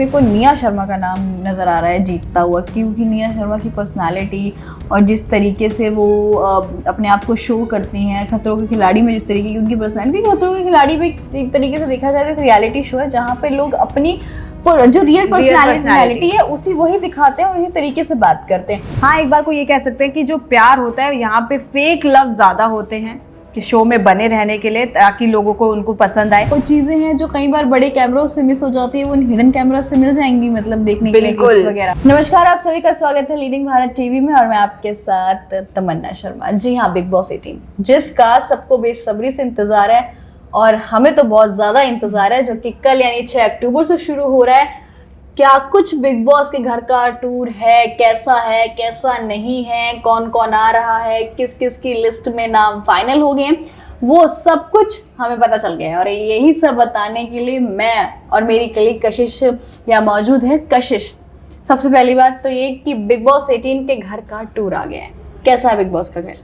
मेरे को निया शर्मा का नाम नज़र आ रहा है जीतता हुआ, क्योंकि निया शर्मा की पर्सनालिटी और जिस तरीके से वो अपने आप को शो करती हैं खतरों के खिलाड़ी में, जिस तरीके की उनकी पर्सनालिटी, खतरों के खिलाड़ी में एक तरीके से देखा जाए तो एक रियलिटी शो है जहाँ पे लोग अपनी जो रियल पर्सनालिटी है उसी वही दिखाते हैं और इसी तरीके से बात करते हैं। हाँ, एक बार को ये कह सकते हैं कि जो प्यार होता है यहाँ पे फेक लव ज़्यादा होते हैं कि शो में बने रहने के लिए, ताकि लोगों को उनको पसंद आए। कुछ चीजें हैं जो कई बार बड़े कैमरों से मिस हो जाती है, वो हिडन कैमरा से मिल जाएंगी, मतलब देखने के लिए क्लिप्स वगैरह। नमस्कार, आप सभी का स्वागत है लीडिंग भारत टीवी में और मैं आपके साथ तमन्ना शर्मा। जी हाँ, बिग बॉस 18 जिसका सबको बेसब्री से इंतजार है और हमें तो बहुत ज्यादा इंतजार है, जो कि कल यानी 6 अक्टूबर से शुरू हो रहा है। क्या कुछ बिग बॉस के घर का टूर है, कैसा नहीं है, कौन कौन आ रहा है, किस किस की लिस्ट में नाम फाइनल हो गए हैं, वो सब कुछ हमें पता चल गया है। और यही सब बताने के लिए मैं और मेरी कलीग कशिश यहाँ मौजूद है। कशिश, सबसे पहली बात तो ये कि बिग बॉस 18 के घर का टूर आ गया है, कैसा है बिग बॉस का घर?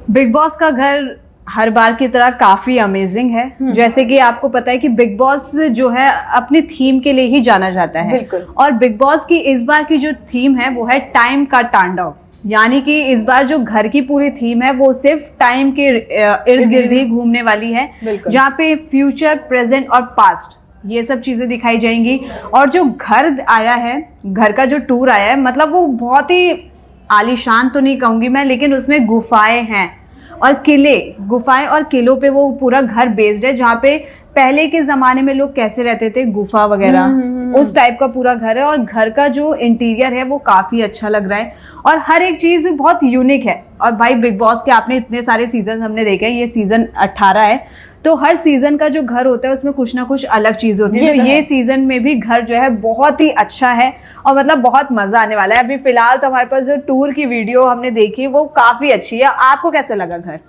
बिग बॉस का घर हर बार की तरह काफी अमेजिंग है। जैसे कि आपको पता है कि बिग बॉस जो है अपनी थीम के लिए ही जाना जाता है। बिल्कुल। और बिग बॉस की इस बार की जो थीम है वो है टाइम का तांडव, यानी कि इस बार जो घर की पूरी थीम है वो सिर्फ टाइम के इर्द गिर्द ही घूमने वाली है, जहाँ पे फ्यूचर, प्रेजेंट और पास्ट ये सब चीजें दिखाई जाएंगी। और जो घर आया है, घर का जो टूर आया है, मतलब वो बहुत ही आलीशान तो नहीं कहूंगी मैं, लेकिन उसमें गुफाएं हैं और किले, गुफाएं और किलों पे वो पूरा घर बेस्ड है, जहाँ पे पहले के जमाने में लोग कैसे रहते थे, गुफा वगैरह, उस टाइप का पूरा घर है। और घर का जो इंटीरियर है वो काफी अच्छा लग रहा है और हर एक चीज बहुत यूनिक है। और भाई बिग बॉस के आपने इतने सारे सीजन हमने देखे हैं, ये सीजन 18 है, तो हर सीजन का जो घर होता है उसमें कुछ ना कुछ अलग चीज होती है। तो ये सीजन में भी घर जो है बहुत ही अच्छा है और मतलब बहुत मजा आने वाला है। अभी फिलहाल तो हमारे पास जो टूर की वीडियो हमने देखी वो काफी अच्छी है। आपको कैसे लगा घर?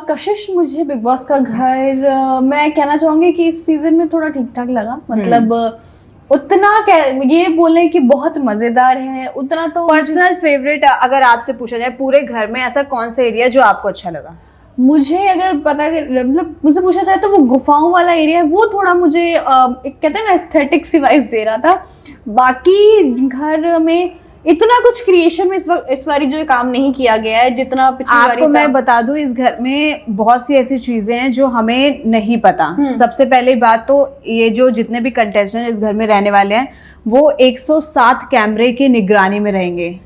कशिश, मुझे बिग बॉस का घर मैं कहना चाहूंगी कि इस सीजन में थोड़ा ठीक ठाक लगा। मतलब उतना ये बोले कि बहुत मजेदार है उतना तो। पर्सनल फेवरेट अगर आपसे पूछा जाए पूरे घर में ऐसा कौन सा एरिया जो आपको अच्छा लगा? मुझे अगर पता, मतलब मुझसे पूछा जाए तो वो गुफाओं वाला एरिया है, वो थोड़ा मुझे एक कहते हैं ना एस्थेटिक सी वाइब्स दे रहा था। बाकी घर में इतना कुछ क्रिएशन में इस बारी जो काम नहीं किया गया है जितना पिछली बारी। आपको मैं बता दूं, इस घर में बहुत सी ऐसी चीजें हैं जो हमें नहीं पता। सबसे पहले बात तो ये, जो जितने भी कंटेस्टेंट इस घर में रहने वाले हैं वो 107 कैमरे की निगरानी में रहेंगे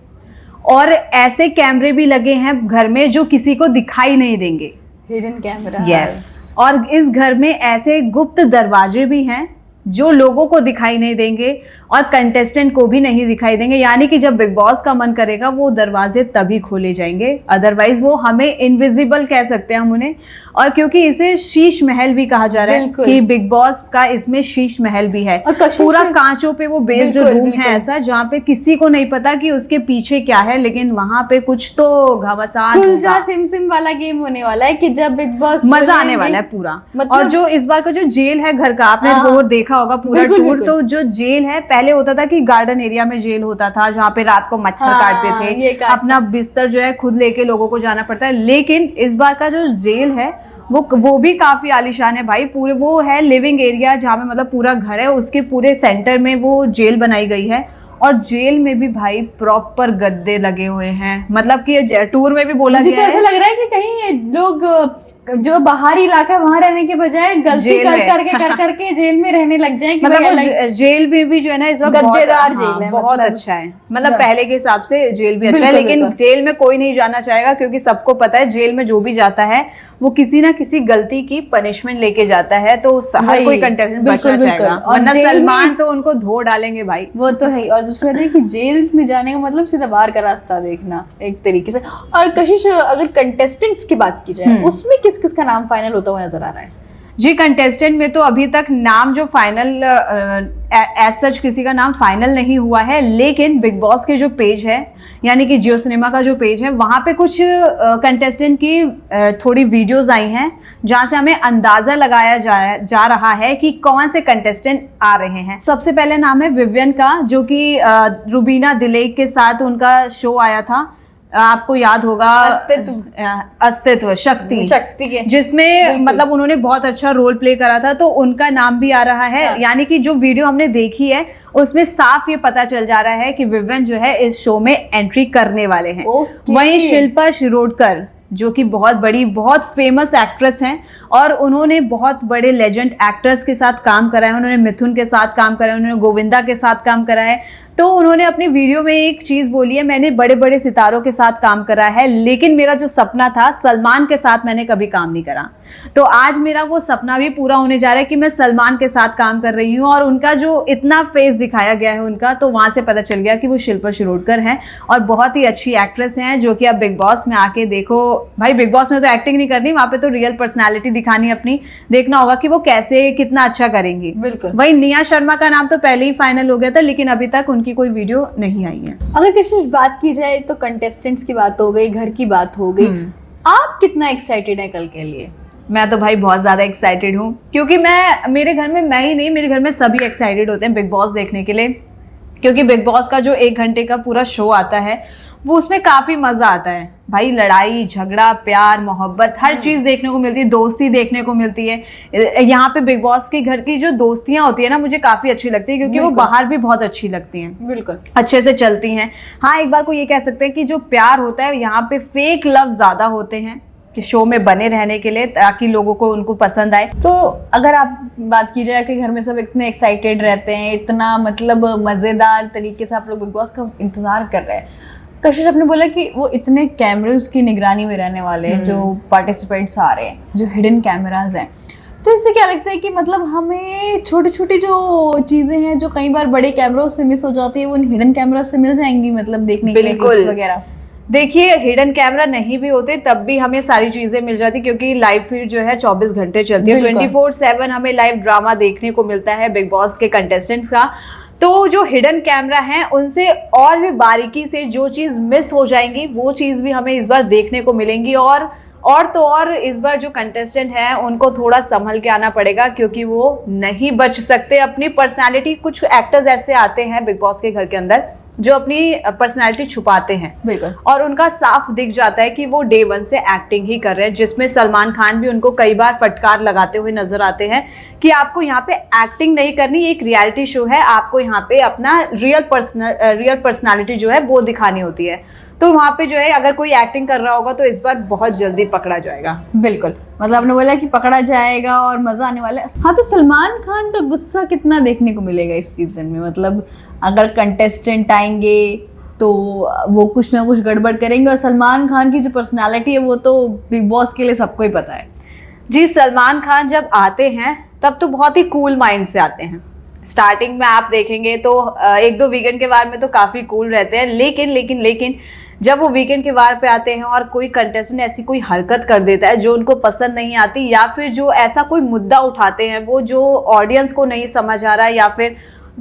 और ऐसे कैमरे भी लगे हैं घर में जो किसी को दिखाई नहीं देंगे, हिडन कैमरा। यस। और इस घर में ऐसे गुप्त दरवाजे भी हैं जो लोगों को दिखाई नहीं देंगे और कंटेस्टेंट को भी नहीं दिखाई देंगे, यानी कि जब बिग बॉस का मन करेगा वो दरवाजे तभी खोले जाएंगे, अदरवाइज वो हमें इनविजिबल कह सकते हैं हम उन्हें। और क्योंकि इसे शीश महल भी कहा जा रहा है कि बिग बॉस का इसमें शीश महल भी है, पूरा कांचों पे वो बेस्ड रूम है ऐसा, जहाँ पे किसी को नहीं पता कि उसके पीछे क्या है, लेकिन वहां पे कुछ तो घमासान सिम वाला गेम होने वाला है कि जब बिग बॉस मजा आने वाला है पूरा। और जो इस बार का जो जेल है घर का, आपने वो देखा होगा पूरा टूर, तो जो जेल है, पहले होता था कि गार्डन एरिया में जेल होता था जहाँ पे रात को मच्छर काटते थे, अपना बिस्तर जो है खुद लेके लोगों को जाना पड़ता है। लेकिन इस बार का जो जेल है वो भी काफी आलीशान है भाई। पूरे वो है लिविंग एरिया जहाँ में मतलब पूरा घर है, उसके पूरे सेंटर में वो जेल बनाई गई है। और जेल में भी भाई प्रॉपर गद्दे लगे हुए हैं, मतलब कि टूर में भी बोला गया है। ऐसा लग रहा है कि कहीं लोग जो बाहरी इलाका है वहां रहने के बजाय गलती कर करके जेल में रहने लग जाए। मतलब जेल में भी जो है ना इस बार गद्देदार जेल है, बहुत अच्छा है। मतलब पहले के हिसाब से जेल भी अच्छा है, लेकिन जेल में कोई नहीं जाना चाहेगा क्योंकि सबको पता है जेल में जो भी जाता है वो किसी ना किसी गलती की पनिशमेंट लेके जाता है, तो हर कोई कंटेस्टेंट बचना चाहेगा, वरना सलमान तो उनको धो डालेंगे भाई। वो तो है। और दूसरा है कि जेल में जाने का मतलब सीधा बाहर का रास्ता देखना एक तरीके से। और कशिश, अगर कंटेस्टेंट्स की बात की जाए उसमें किस किस का नाम फाइनल होता हुआ नजर आ रहा है? जी, कंटेस्टेंट में तो अभी तक नाम जो फाइनल एज सच किसी का नाम फाइनल नहीं हुआ है, लेकिन बिग बॉस के जो पेज है यानी कि जियो सिनेमा का जो पेज है वहाँ पे कुछ कंटेस्टेंट की थोड़ी वीडियोस आई हैं जहाँ से हमें अंदाजा लगाया जा रहा है कि कौन से कंटेस्टेंट आ रहे हैं। सबसे पहले नाम है विवियन का, जो कि रुबीना दिलेक के साथ उनका शो आया था आपको याद होगा अस्तित्व शक्ति के जिसमें मतलब उन्होंने बहुत अच्छा रोल प्ले करा था, तो उनका नाम भी आ रहा है। यानी कि जो वीडियो हमने देखी है उसमें साफ ये पता चल जा रहा है कि विवियन जो है इस शो में एंट्री करने वाले हैं। वहीं शिल्पा शिरोडकर जो कि बहुत बड़ी बहुत फेमस एक्ट्रेस हैं और उन्होंने बहुत बड़े लेजेंड एक्टर्स के साथ काम करा है। उन्होंने मिथुन के साथ काम करा है, उन्होंने गोविंदा के साथ काम करा है। तो उन्होंने अपनी वीडियो में एक चीज बोली है, मैंने बड़े बड़े सितारों के साथ काम करा है लेकिन मेरा जो सपना था सलमान के साथ मैंने कभी काम नहीं करा। तो आज मेरा वो सपना भी पूरा होने जा रहा है कि मैं सलमान के साथ काम कर रही हूँ। और उनका जो इतना फेस दिखाया गया है उनका, तो वहां से पता चल गया कि वो शिल्पा शिरोडकर हैं और बहुत ही अच्छी एक्ट्रेस हैं, जो कि अब बिग बॉस में आके देखो भाई, बिग बॉस में तो एक्टिंग नहीं करनी, वहां पे तो रियल पर्सनैलिटी दिखानी अपनी, देखना होगा कि वो कैसे कितना अच्छा करेंगी। बिल्कुल। वही निया शर्मा का नाम तो पहले ही फाइनल हो गया था लेकिन अभी तक उनकी कोई वीडियो नहीं आई है। अगर किसी बात की जाए तो कंटेस्टेंट्स की बात हो गई, घर की बात हो गई, आप कितना एक्साइटेड है कल के लिए? मैं तो भाई बहुत ज्यादा एक्साइटेड हूँ, क्योंकि मेरे घर में मैं ही नहीं, मेरे घर में सभी एक्साइटेड होते हैं बिग बॉस देखने के लिए। क्योंकि बिग बॉस का जो 1 घंटे का पूरा शो आता है वो उसमें काफी मजा आता है भाई, लड़ाई झगड़ा प्यार मोहब्बत हर चीज देखने को मिलती है, दोस्ती देखने को मिलती है। यहाँ पे बिग बॉस के घर की जो दोस्तियां होती है ना, मुझे काफी अच्छी लगती है, क्योंकि वो बाहर भी बहुत अच्छी लगती हैं, बिल्कुल अच्छे से चलती हैं। हाँ, एक बार को ये कह सकते हैं कि जो प्यार होता है यहाँ पे फेक लव ज्यादा होते हैं कि शो में बने रहने के लिए, ताकि लोगों को उनको पसंद आए। तो अगर आप बात की जाए कि घर में सब इतने एक्साइटेड रहते हैं, इतना मतलब मजेदार तरीके से आप लोग बिग बॉस का इंतजार कर रहे हैं, कशिश आपने बोला कि वो इतने कैमरास की निगरानी में रहने वाले हैं, जो पार्टिसिपेंट्स आ रहे हैं, जो हिडन कैमराज हैं, तो इससे क्या लगता है कि मतलब हमें छोटी छोटी जो चीजें हैं जो कई बार बड़े कैमरों से मिस हो जाती है, वो हिडन कैमरा से मिल जाएंगी, मतलब देखने के लिए क्लिप्स वगैरह? देखिए, हिडन कैमरा नहीं भी होते तब भी हमें सारी चीजें मिल जाती, क्योंकि लाइव फीड जो है 24 घंटे चलती है, 24/7 हमें लाइव ड्रामा देखने को मिलता है बिग बॉस के कंटेस्टेंट्स का। तो जो हिडन कैमरा हैं उनसे और भी बारीकी से जो चीज मिस हो जाएंगी वो चीज भी हमें इस बार देखने को मिलेंगी। और इस बार जो कंटेस्टेंट हैं उनको थोड़ा संभल के आना पड़ेगा, क्योंकि वो नहीं बच सकते अपनी पर्सनालिटी। कुछ एक्टर्स ऐसे आते हैं बिग बॉस के घर के अंदर जो अपनी पर्सनालिटी छुपाते हैं, बिल्कुल, और उनका साफ दिख जाता है कि वो डे 1 से एक्टिंग ही कर रहे हैं, जिसमें सलमान खान भी उनको कई बार फटकार लगाते हुए नजर आते हैं कि आपको यहाँ पे एक्टिंग नहीं करनी, एक रियलिटी शो है, आपको यहाँ पे अपना रियल पर्सनालिटी जो है वो दिखानी होती है। तो वहाँ पे जो है अगर कोई एक्टिंग कर रहा होगा तो इस बार बहुत जल्दी पकड़ा जाएगा। बिल्कुल, मतलब आपने बोला कि पकड़ा जाएगा और मजा आने वाला है। हाँ, तो सलमान खान का गुस्सा कितना देखने को मिलेगा इस सीजन में? मतलब अगर कंटेस्टेंट आएंगे तो वो कुछ ना कुछ गड़बड़ करेंगे, और सलमान खान की जो पर्सनालिटी है वो तो बिग बॉस के लिए सबको ही पता है। जी, सलमान खान जब आते हैं तब तो बहुत ही कूल माइंड से आते हैं। स्टार्टिंग में आप देखेंगे तो 1-2 वीकेंड के वार में तो काफी कूल रहते हैं, लेकिन जब वो वीकेंड के वार पे आते हैं और कोई कंटेस्टेंट ऐसी कोई हरकत कर देता है जो उनको पसंद नहीं आती, या फिर जो ऐसा कोई मुद्दा उठाते हैं वो जो ऑडियंस को नहीं समझ आ रहा है या फिर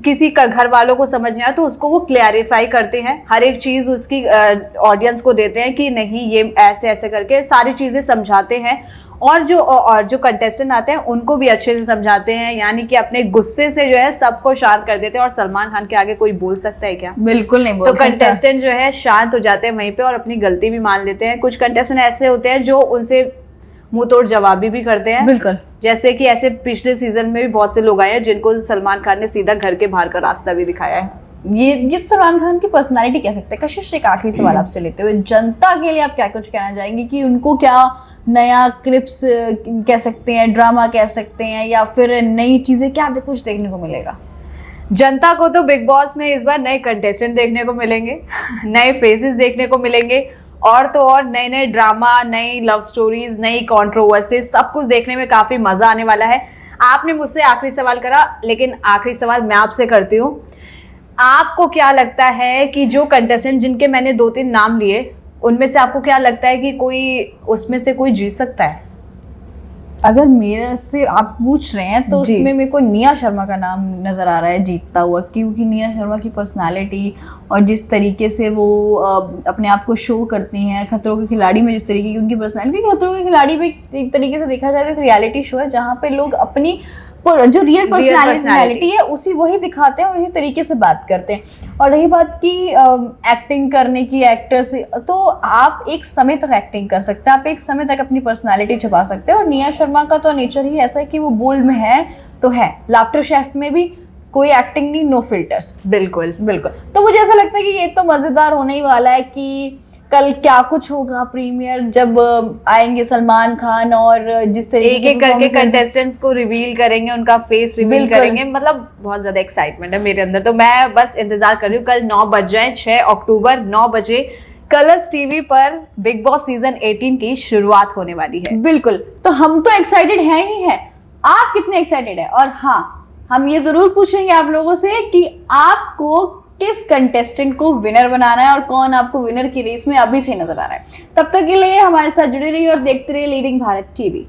किसी का घर वालों को समझ नहीं आया, तो उसको वो क्लैरिफाई करते हैं, हर एक चीज उसकी ऑडियंस को देते हैं कि नहीं ये ऐसे ऐसे करके सारी चीजें समझाते हैं। और जो कंटेस्टेंट आते हैं उनको भी अच्छे से समझाते हैं, यानी कि अपने गुस्से से जो है सबको शांत कर देते हैं। और सलमान खान के आगे कोई बोल सकता है क्या? बिल्कुल नहीं बोल सकता। तो कंटेस्टेंट जो है शांत हो जाते हैं वहीं पे और अपनी गलती भी मान लेते हैं। कुछ कंटेस्टेंट ऐसे होते हैं जो उनसे मुंह तोड़ जवाबी भी करते हैं, बिल्कुल, जैसे कि ऐसे पिछले सीजन में भी बहुत से लोग आए हैं जिनको सलमान खान ने सीधा घर के बाहर का रास्ता भी दिखाया है। ये सलमान खान की पर्सनालिटी कह सकते हैं। कशिश, एक आखिरी सवाल आपसे लेते हुए, जनता के लिए आप क्या कुछ कहना चाहेंगे कि उनको क्या नया क्लिप्स कह सकते हैं, ड्रामा कह सकते हैं, या फिर नई चीजें क्या कुछ देखने को मिलेगा? जनता को तो बिग बॉस में इस बार नए कंटेस्टेंट देखने को मिलेंगे, नए फेसेस देखने को मिलेंगे, और तो और नए नए ड्रामा, नई लव स्टोरीज, नई कंट्रोवर्सीज, सब कुछ देखने में काफी मजा आने वाला है। आपने मुझसे आखिरी सवाल करा, लेकिन आखिरी सवाल मैं आपसे करती हूँ। आपको क्या लगता है कि जो कंटेस्टेंट जिनके मैंने 2-3 नाम लिए, उनमें से आपको क्या लगता है कि कोई उसमें से कोई जीत सकता है? अगर मेरे से आप पूछ रहे हैं तो उसमें मेरे को निया शर्मा का नाम नजर आ रहा है जीतता हुआ, क्योंकि निया शर्मा की पर्सनालिटी और जिस तरीके से वो अपने आप को शो करती हैं खतरों के खिलाड़ी में, जिस तरीके की उनकी पर्सनालिटी, खतरों के खिलाड़ी में एक तरीके से देखा जाए तो एक रियलिटी शो है जहाँ पे लोग अपनी जो रियल पर्सनालिटी है उसी वही दिखाते हैं और उसी तरीके से बात करते हैं। और रही बात की एक्टिंग करने की, एक्टर्स, तो आप एक समय तक एक्टिंग कर सकते हैं, आप एक समय तक अपनी पर्सनालिटी छुपा सकते हैं। और निया शर्मा का तो नेचर ही ऐसा है कि वो बोल्ड में है तो है, लाफ्टर शेफ में भी कोई एक्टिंग नहीं, नो फिल्टर्स। बिल्कुल बिल्कुल। तो मुझे ऐसा लगता है कि ये तो मजेदार होने ही वाला है कि कल क्या कुछ होगा प्रीमियर, जब आएंगे सलमान खान और जिस तरीके एक एक करके कंटेस्टेंट्स को रिवील करेंगे, उनका फेस रिवील करेंगे। मतलब बहुत ज्यादा एक्साइटमेंट है मेरे अंदर, तो मैं बस इंतजार कर रही हूँ कल 9 बज जाए, 6 अक्टूबर 9 बजे कलर्स टीवी पर बिग बॉस सीजन 18 की शुरुआत होने वाली है। बिल्कुल, तो हम तो एक्साइटेड हैं ही हैं, आप कितने एक्साइटेड हैं? और हाँ, हम ये जरूर पूछेंगे आप लोगों से कि आपको किस कंटेस्टेंट को विनर बनाना है और कौन आपको विनर की रेस में अभी से नजर आ रहा है। तब तक के लिए हमारे साथ जुड़े रहिए और देखते रहिए लीडिंग भारत टीवी।